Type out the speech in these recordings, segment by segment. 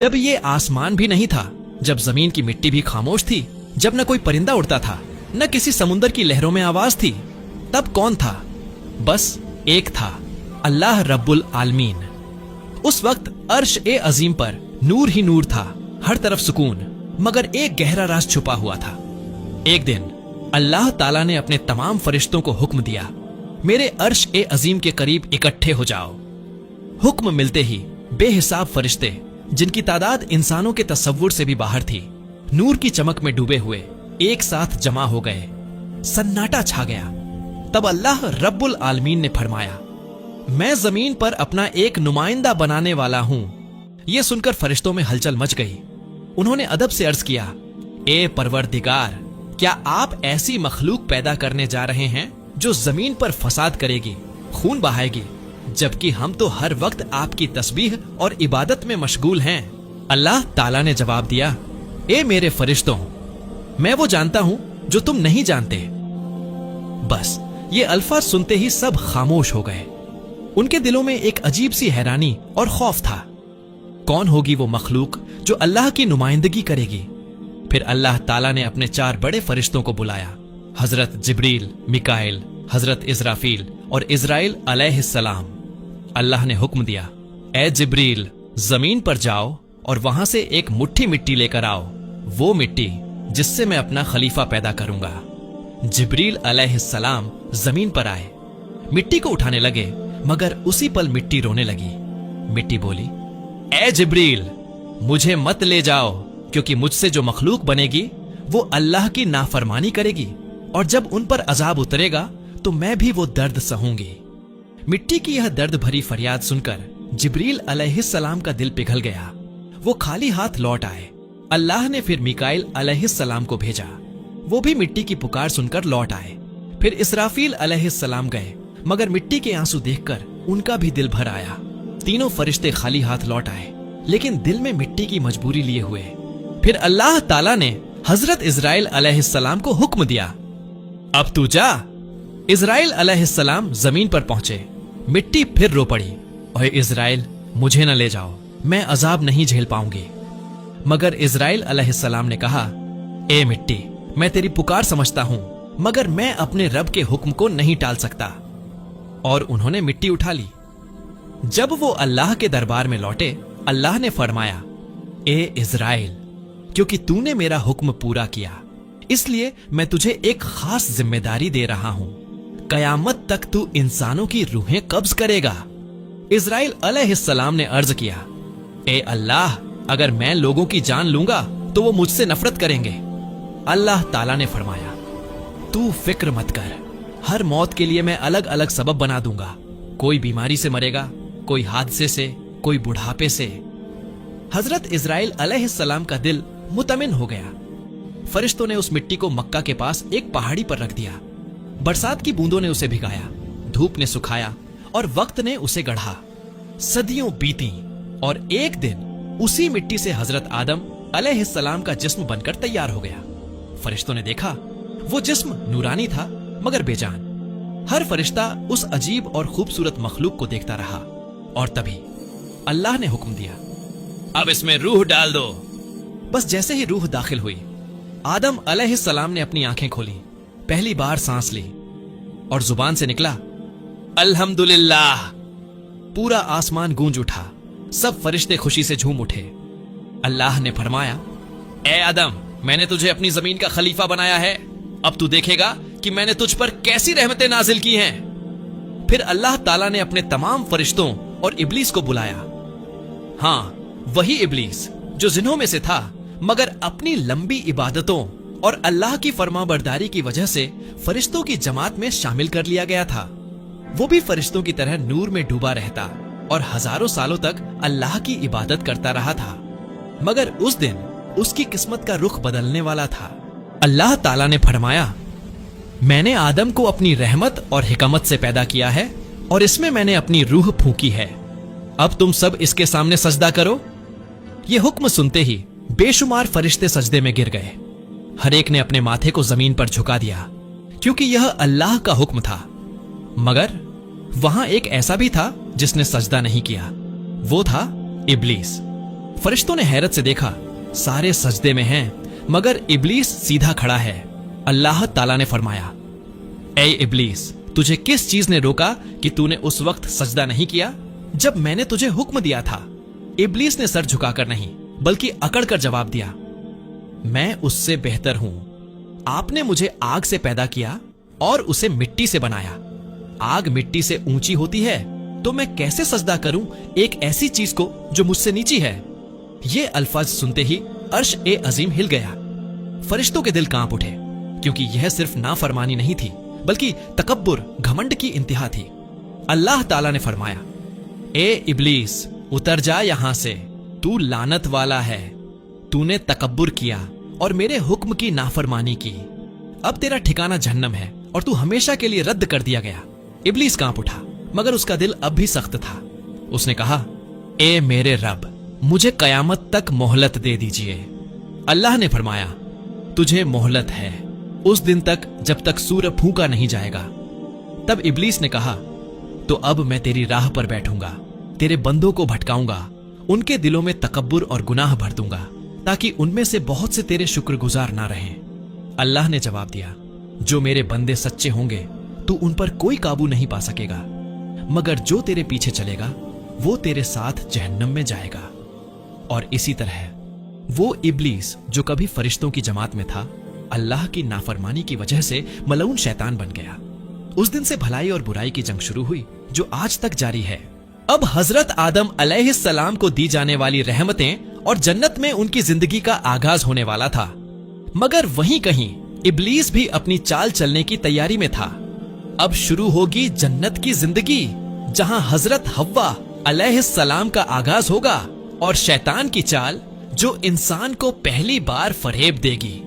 जब ये आसमान भी नहीं था, जब जमीन की मिट्टी भी खामोश थी, जब न कोई परिंदा उड़ता था, न किसी समुंदर की लहरों में आवाज थी, तब कौन था? बस एक था, अल्लाह रब्बुल आलमीन। उस वक्त अर्श ए अजीम पर नूर ही नूर था, हर तरफ सुकून, मगर एक गहरा राज छुपा हुआ था। एक दिन अल्लाह ताला ने अपने तमाम फरिश्तों को हुक्म दिया, मेरे अर्श ए अजीम के करीब इकट्ठे हो जाओ। हुक्म मिलते ही बेहिसाब फरिश्ते, जिनकी तादाद इंसानों के तसव्वुर से भी बाहर थी, नूर की चमक में डूबे हुए एक साथ जमा हो गए। सन्नाटा छा गया। तब अल्लाह रब्बुल आलमीन ने फरमाया, मैं जमीन पर अपना एक नुमाइंदा बनाने वाला हूं। यह सुनकर फरिश्तों में हलचल मच गई। उन्होंने अदब से अर्ज किया, ए परवरदिगार, क्या आप ऐसी मखलूक पैदा करने जा रहे हैं जो जमीन पर फसाद करेगी, खून बहाएगी, जबकि हम तो हर वक्त आपकी तस्बीह और इबादत में मशगूल हैं। अल्लाह ताला ने जवाब दिया, ए मेरे फरिश्तों, मैं वो जानता हूं जो तुम नहीं जानते। बस ये अल्फाज सुनते ही सब खामोश हो गए। उनके दिलों में एक अजीब सी हैरानी और खौफ था। कौन होगी वो मखलूक जो अल्लाह की नुमाइंदगी करेगी? फिर अल्लाह ताला ने अपने 4 बड़े फरिश्तों को बुलाया, हजरत जिब्रील, मिकाइल, हजरत इजराफील और इजराइल अलैहिस्सलाम। अल्लाह ने हुक्म दिया, ए जिब्रील, जमीन पर जाओ और वहां से एक मुट्ठी मिट्टी लेकर आओ, वो मिट्टी जिससे मैं अपना खलीफा पैदा करूंगा। जिब्रील अलैहिस्सलाम जमीन पर आए, मिट्टी को उठाने लगे, मगर उसी पल मिट्टी रोने लगी। मिट्टी बोली, ए जिब्रील, मुझे मत ले जाओ, क्योंकि मुझसे जो मखलूक बनेगी वो अल्लाह की नाफरमानी करेगी, और जब उन पर अजाब उतरेगा तो मैं भी वो दर्द सहूंगी। मिट्टी की यह दर्द भरी फरियाद सुनकर जिब्रील अलैहिस्सलाम का दिल पिघल गया। वो खाली हाथ लौट आए। अल्लाह ने फिर मिकाइल अलैहिस्सलाम को भेजा, वो भी मिट्टी की पुकार सुनकर लौट आए। फिर इसराफील अलैहिस्सलाम गए, मगर मिट्टी के आंसू देखकर उनका भी दिल भर आया। तीनों फरिश्ते खाली हाथ लौट आए, लेकिन दिल में मिट्टी की मजबूरी लिए हुए। फिर अल्लाह ताला ने हजरत इजराइल अलैहिस्सलाम को हुक्म दिया, अब तू जा। इजराइल अलैहिस्सलाम जमीन पर पहुंचे। मिट्टी फिर रो पड़ी, ओए इजराइल, मुझे न ले जाओ, मैं अजाब नहीं झेल पाऊंगी। मगर इजराइल अलैहिस्सलाम ने कहा, ए मिट्टी, मैं तेरी पुकार समझता हूं, मगर मैं अपने रब के हुक्म को नहीं टाल सकता। और उन्होंने मिट्टी उठा ली। जब वो अल्लाह के दरबार में लौटे, अल्लाह ने फरमाया, ए इजराइल, क्योंकि तूने मेरा हुक्म पूरा किया, इसलिए मैं तुझे एक खास जिम्मेदारी दे रहा हूं। कयामत तक तू इंसानों की रूहें कब्ज करेगा। इजराइल अलैहिस्सलाम ने अर्ज किया, ए अल्लाह, अगर मैं लोगों की जान लूंगा तो वो मुझसे नफरत करेंगे। अल्लाह ताला ने फरमाया, तू फिक्र मत कर, हर मौत के लिए मैं अलग अलग सबब बना दूंगा। कोई बीमारी से मरेगा, कोई हादसे से, कोई बुढ़ापे से। हजरत इजराइल अलैहिस्सलाम का दिल मुतमिन हो गया। फरिश्तों ने उस मिट्टी को मक्का के पास एक पहाड़ी पर रख दिया। बरसात की बूंदों ने उसे भिगाया, धूप ने सुखाया और वक्त ने उसे गढ़ा। सदियों बीती और एक दिन उसी मिट्टी से हजरत आदम अलैहिस्सलाम का जिस्म बनकर तैयार हो गया। फरिश्तों ने देखा, वो जिस्म नूरानी था, मगर बेजान। हर फरिश्ता उस अजीब और खूबसूरत मखलूक को देखता रहा, और तभी अल्लाह ने हुक्म दिया, अब इसमें रूह डाल दो। बस जैसे ही रूह दाखिल हुई, आदम अलैहिस्सलाम ने अपनी आंखें खोली, पहली बार सांस ली, और जुबान से निकला, अल्हम्दुलिल्लाह। पूरा आसमान गूंज उठा, सब फरिश्ते खुशी से झूम उठे। अल्लाह ने फरमाया, ए आदम, मैंने तुझे अपनी जमीन का खलीफा बनाया है, अब तू देखेगा कि मैंने तुझ पर कैसी रहमतें नाजिल की हैं। फिर अल्लाह ताला ने अपने तमाम फरिश्तों और इब्लीस को बुलाया। हाँ, वही इब्लीस जो जिन्हों में से था, मगर अपनी लंबी इबादतों और अल्लाह की फरमाबरदारी की वजह से फरिश्तों की जमात में शामिल कर लिया गया था। वो भी फरिश्तों की तरह नूर में डूबा रहता और हजारों सालों तक अल्लाह की इबादत करता रहा था। मगर उस दिन उसकी किस्मत का रुख बदलने वाला था। अल्लाह ताला ने फरमाया, मैंने आदम को अपनी रहमत और हिकमत से पैदा किया है, और इसमें मैंने अपनी रूह फूंकी है। अब तुम सब इसके सामने सजदा करो। ये हुक्म सुनते ही बेशुमार फरिश्ते सजदे में गिर गए। हर एक ने अपने माथे को जमीन पर झुका दिया, क्योंकि यह अल्लाह का हुक्म था। मगर वहां एक ऐसा भी था जिसने सजदा नहीं किया, वो था इब्लीस। फरिश्तों ने हैरत से देखा, सारे सजदे में हैं, मगर इब्लीस सीधा खड़ा है। अल्लाह ताला ने फरमाया, ए इब्लीस, तुझे किस चीज ने रोका कि तूने उस वक्त सजदा नहीं किया जब मैंने तुझे हुक्म दिया था? इब्लीस ने सर झुकाकर नहीं बल्कि अकड़कर जवाब दिया, मैं उससे बेहतर हूं। आपने मुझे आग से पैदा किया और उसे मिट्टी से बनाया। आग मिट्टी से ऊंची होती है, तो मैं कैसे सजदा करूं एक ऐसी चीज को जो मुझसे नीची है? ये अल्फाज सुनते ही अर्श ए अजीम हिल गया। फरिश्तों के दिल कांप उठे, क्योंकि यह सिर्फ नाफरमानी नहीं थी बल्कि तकब्बुर, घमंड की इंतहा थी। अल्लाह ताला ने फरमाया, ए इब्लीस, उतर जा यहां से, तू लानत वाला है। तूने तकब्बुर किया और मेरे हुक्म की नाफरमानी की। अब तेरा ठिकाना जहन्नम है और तू हमेशा के लिए रद्द कर दिया गया। इब्लीस कांप उठा, मगर उसका दिल अब भी सख्त था। उसने कहा, ए मेरे रब, मुझे कयामत तक मोहलत दे दीजिए। अल्लाह ने फरमाया, तुझे मोहलत है उस दिन तक जब तक सूर फूंका नहीं जाएगा। तब इब्लीस ने कहा, तो अब मैं तेरी राह पर बैठूंगा, तेरे बंदों को भटकाऊंगा, उनके दिलों में तकब्बुर और गुनाह भर दूंगा, ताकि उनमें से बहुत से तेरे शुक्रगुजार ना रहें। अल्लाह ने जवाब दिया, जो मेरे बंदे सच्चे होंगे तू उन पर कोई काबू नहीं पा सकेगा, मगर जो तेरे पीछे चलेगा वो तेरे साथ जहन्नम में जाएगा। और इसी तरह वो इब्लीस जो कभी फरिश्तों की जमात में था, अल्लाह की नाफरमानी की वजह से मलऊन शैतान बन गया। उस दिन से भलाई और बुराई की जंग शुरू हुई जो आज तक जारी है। अब हजरत आदम अलैहिस्सलाम को दी जाने वाली रहमतें और जन्नत में उनकी जिंदगी का आगाज होने वाला था, मगर वहीं कहीं इब्लीस भी अपनी चाल चलने की तैयारी में था। अब शुरू होगी जन्नत की जिंदगी, जहां हजरत हव्वा अलैहिस्सलाम का आगाज होगा और शैतान की चाल जो इंसान को पहली बार फरेब देगी।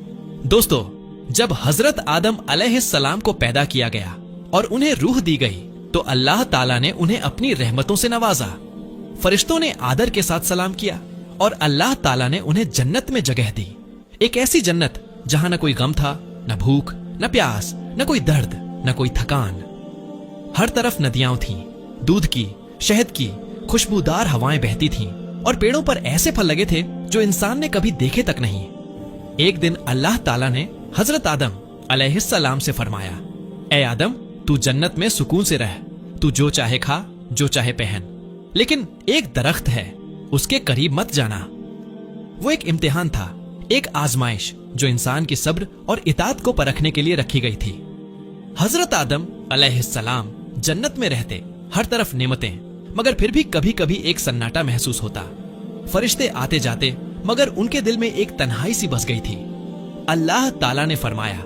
दोस्तों, जब हजरत आदम अलैहिस्सलाम को पैदा किया गया और उन्हें रूह दी गई, तो अल्लाह ताला ने उन्हें अपनी रहमतों से नवाजा। फरिश्तों ने आदर के साथ सलाम किया और अल्लाह ताला ने उन्हें जन्नत में जगह दी। एक ऐसी जन्नत जहां न कोई गम था, न भूख, न प्यास, न कोई दर्द, न कोई थकान। हर तरफ नदियां थीं, दूध की, शहद की खुशबूदार हवाएं बहती थीं और पेड़ों पर ऐसे फल लगे थे जो इंसान ने कभी देखे तक नहीं। एक दिन अल्लाह ताला ने हजरत आदम अलैहिस्सलाम से फरमाया, ए आदम, तू जन्नत में सुकून से रह, तू जो चाहे खा, जो चाहे पहन, लेकिन एक दरख्त है, उसके करीब मत जाना। वो एक इम्तिहान था, एक आजमाइश जो इंसान की सब्र और इताअत को परखने के लिए रखी गई थी। हजरत आदम अलैहिस्सलाम जन्नत में रहते, हर तरफ नेमतें, मगर फिर भी कभी कभी एक सन्नाटा महसूस होता। फरिश्ते आते जाते, मगर उनके दिल में एक तन्हाई सी बस गई थी। अल्लाह ताला ने फरमाया,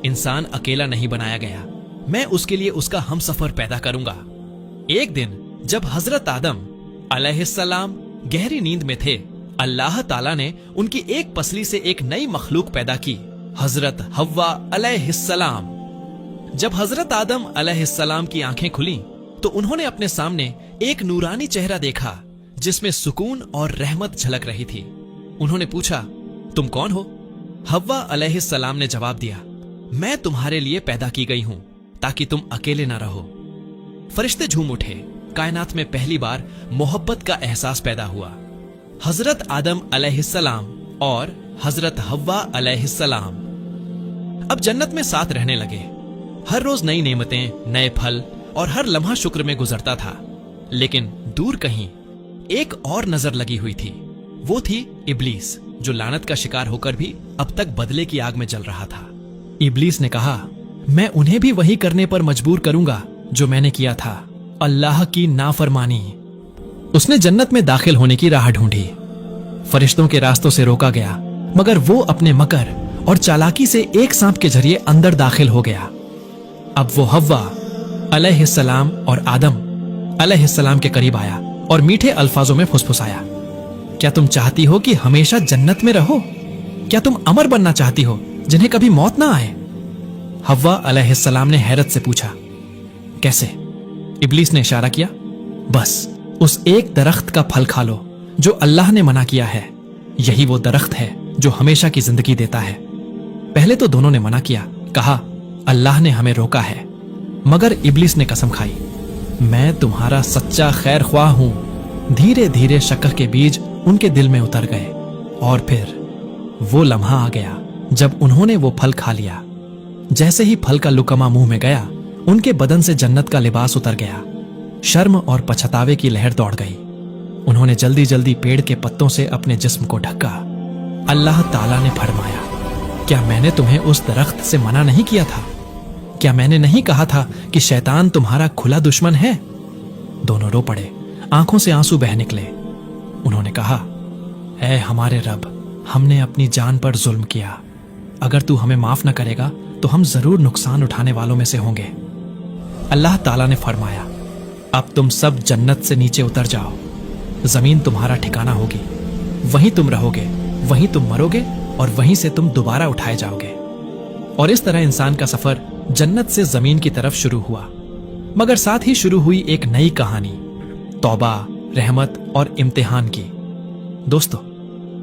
इंसान अकेला नहीं बनाया गया, मैं उसके लिए उसका हमसफर पैदा करूंगा। एक दिन जब हजरत आदम अलैहिस्सलाम गहरी नींद में थे, अल्लाह ताला ने उनकी एक पसली से एक नई मखलूक पैदा की, हजरत हव्वा अलैहिस्सलाम। जब हजरत आदम अलैहिस्सलाम की आंखें खुली तो उन्होंने अपने सामने एक नूरानी चेहरा देखा जिसमें सुकून और रहमत झलक रही थी। उन्होंने पूछा, तुम कौन हो? हव्वा अलैहिस्सलाम ने जवाब दिया, मैं तुम्हारे लिए पैदा की गई हूं ताकि तुम अकेले ना रहो। फरिश्ते झूम उठे, कायनात में पहली बार मोहब्बत का एहसास पैदा हुआ। हजरत आदम अलैहिस्सलाम और हजरत हव्वा अलैहिस्सलाम अब जन्नत में साथ रहने लगे। हर रोज नई नेमतें, नए फल और हर लम्हा शुक्र में गुजरता था। लेकिन दूर कहीं एक और नजर लगी हुई थी। वो थी इब्लीस, जो लानत का शिकार होकर भी अब तक बदले की आग में जल रहा था। इब्लीस ने कहा, मैं उन्हें भी वही करने पर मजबूर करूंगा जो मैंने किया था, अल्लाह की नाफरमानी। उसने जन्नत में दाखिल होने की राह ढूंढी। फरिश्तों के रास्तों से रोका गया, मगर वो अपने मकर और चालाकी से एक सांप के जरिए अंदर दाखिल हो गया। अब वो हव्वा अलैहिस्सलाम और आदम अलैहिस्सलाम के करीब आया और मीठे अल्फाजों में फुसफुसाया, क्या तुम चाहती हो कि हमेशा जन्नत में रहो? क्या तुम अमर बनना चाहती हो जिन्हें कभी मौत ना आए? हव्वा अलैहिस्सलाम ने हैरत से पूछा, कैसे? इब्लीस ने इशारा किया, बस उस एक दरख्त का फल खा लो जो अल्लाह ने मना किया है। यही वो दरख्त है जो हमेशा की जिंदगी देता है। पहले तो दोनों ने मना किया, कहा अल्लाह ने हमें रोका है, मगर इब्लीस ने कसम खाई, मैं तुम्हारा सच्चा खैर ख्वाह हूं। धीरे धीरे शक के बीज उनके दिल में उतर गए और फिर वो लम्हा आ गया जब उन्होंने वो फल खा लिया। जैसे ही फल का लुकमा मुंह में गया, उनके बदन से जन्नत का लिबास उतर गया। शर्म और पछतावे की लहर दौड़ गई। उन्होंने जल्दी जल्दी पेड़ के पत्तों से अपने जिस्म को ढका। अल्लाह ताला ने फरमाया, क्या मैंने तुम्हें उस दरख्त से मना नहीं किया था? क्या मैंने नहीं कहा था कि शैतान तुम्हारा खुला दुश्मन है? दोनों रो पड़े, आंखों से आंसू बह निकले। उन्होंने कहा, ऐ हमारे रब, हमने अपनी जान पर जुल्म किया। अगर तू हमें माफ न करेगा तो हम जरूर नुकसान उठाने वालों में से होंगे। अल्लाह ताला ने फरमाया, अब तुम सब जन्नत से नीचे उतर जाओ। जमीन तुम्हारा ठिकाना होगी, वहीं तुम रहोगे, वहीं तुम मरोगे और वहीं से तुम दोबारा उठाए जाओगे। और इस तरह इंसान का सफर जन्नत से जमीन की तरफ शुरू हुआ। मगर साथ ही शुरू हुई एक नई कहानी, तौबा, रहमत और इम्तिहान की। दोस्तों,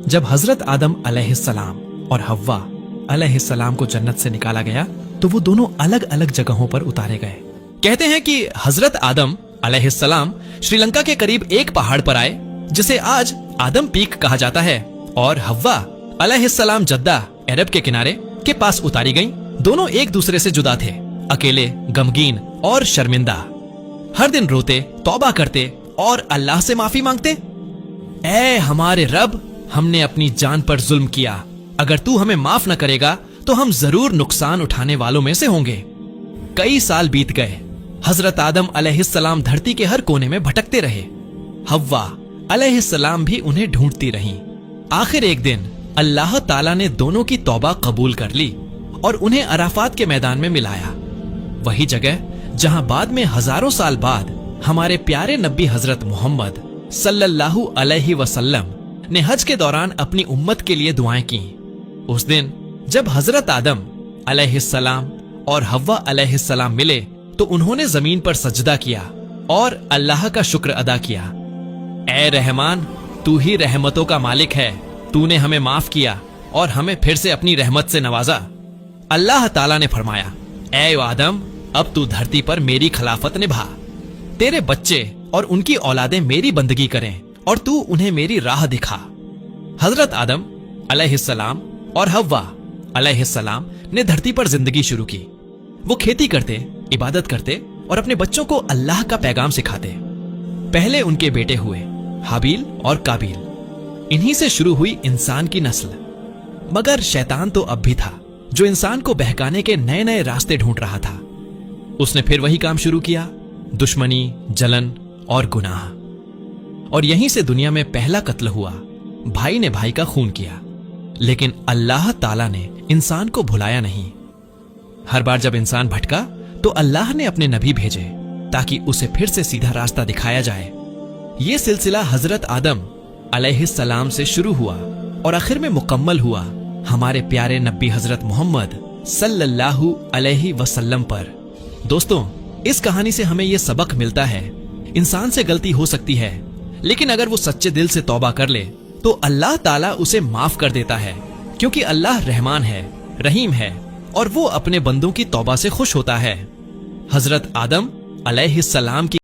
जब हजरत आदम अलैहिस्सलाम और हव्वा अलैहिस्सलाम को जन्नत से निकाला गया तो वो दोनों अलग अलग जगहों पर उतारे गए। कहते हैं कि हजरत आदम अलैहिस्सलाम श्रीलंका के करीब एक पहाड़ पर आए जिसे आज आदम पीक कहा जाता है, और हव्वा अलैहिस्सलाम जद्दा अरब के किनारे के पास उतारी गईं। दोनों एक दूसरे से जुदा थे, अकेले, गमगीन और शर्मिंदा। हर दिन रोते, तौबा करते और अल्लाह से माफी मांगते। ऐ हमारे रब, हमने अपनी जान पर जुल्म किया। अगर तू हमें माफ न करेगा तो हम जरूर नुकसान उठाने वालों में से होंगे। कई साल बीत गए। हजरत आदम अलैहिस्सलाम धरती के हर कोने में भटकते रहे। हव्वा अलैहिस्सलाम भी उन्हें ढूंढती रहीं। आखिर एक दिन अल्लाह ताला ने दोनों की तौबा कबूल कर ली और उन्हें अराफात के मैदान में मिलाया। वही जगह जहां बाद में हजारों साल बाद हमारे प्यारे नबी हजरत मोहम्मद सल्लल्लाहु अलैहि वसल्लम ने हज के दौरान अपनी उम्मत के लिए दुआएं की। उस दिन जब हजरत आदम अलैहिस्सलाम और हव्वा अलैहिस्सलाम मिले तो उन्होंने जमीन पर सजदा किया और अल्लाह का शुक्र अदा किया। ऐ रहमान, तू ही रहमतों का मालिक है। तूने हमें माफ किया और हमें फिर से अपनी रहमत से नवाजा। अल्लाह ताला ने फरमाया, ऐ आदम, अब तू धरती पर मेरी खिलाफत निभा। तेरे बच्चे और उनकी औलादें मेरी बंदगी करें और तू उन्हें मेरी राह दिखा। हजरत आदम अलैहिस्सलाम और हव्वा अलैहिस्सलाम ने धरती पर जिंदगी शुरू की। वो खेती करते, इबादत करते और अपने बच्चों को अल्लाह का पैगाम सिखाते। पहले उनके बेटे हुए हाबील और काबील। इन्हीं से शुरू हुई इंसान की नस्ल। मगर शैतान तो अब भी था, जो इंसान को बहकाने के नए नए रास्ते ढूंढ रहा था। उसने फिर वही काम शुरू किया, दुश्मनी, जलन और गुनाह। और यहीं से दुनिया में पहला कत्ल हुआ। भाई ने भाई का खून किया। लेकिन अल्लाह ताला ने इंसान को भुलाया नहीं। हर बार जब इंसान भटका तो अल्लाह ने अपने नबी भेजे ताकि उसे फिर से सीधा रास्ता दिखाया जाए। ये सिलसिला हजरत आदम अलैहिस्सलाम से शुरू हुआ और आखिर में मुकम्मल हुआ हमारे प्यारे नबी हजरत मोहम्मद सल्लल्लाहु अलैहि वसल्लम पर। दोस्तों, इस कहानी से हमें यह सबक मिलता है, इंसान से गलती हो सकती है, लेकिन अगर वो सच्चे दिल से तौबा कर ले तो अल्लाह ताला उसे माफ कर देता है, क्योंकि अल्लाह रहमान है, रहीम है और वो अपने बंदों की तौबा से खुश होता है। हजरत आदम अलैहिस्सलाम की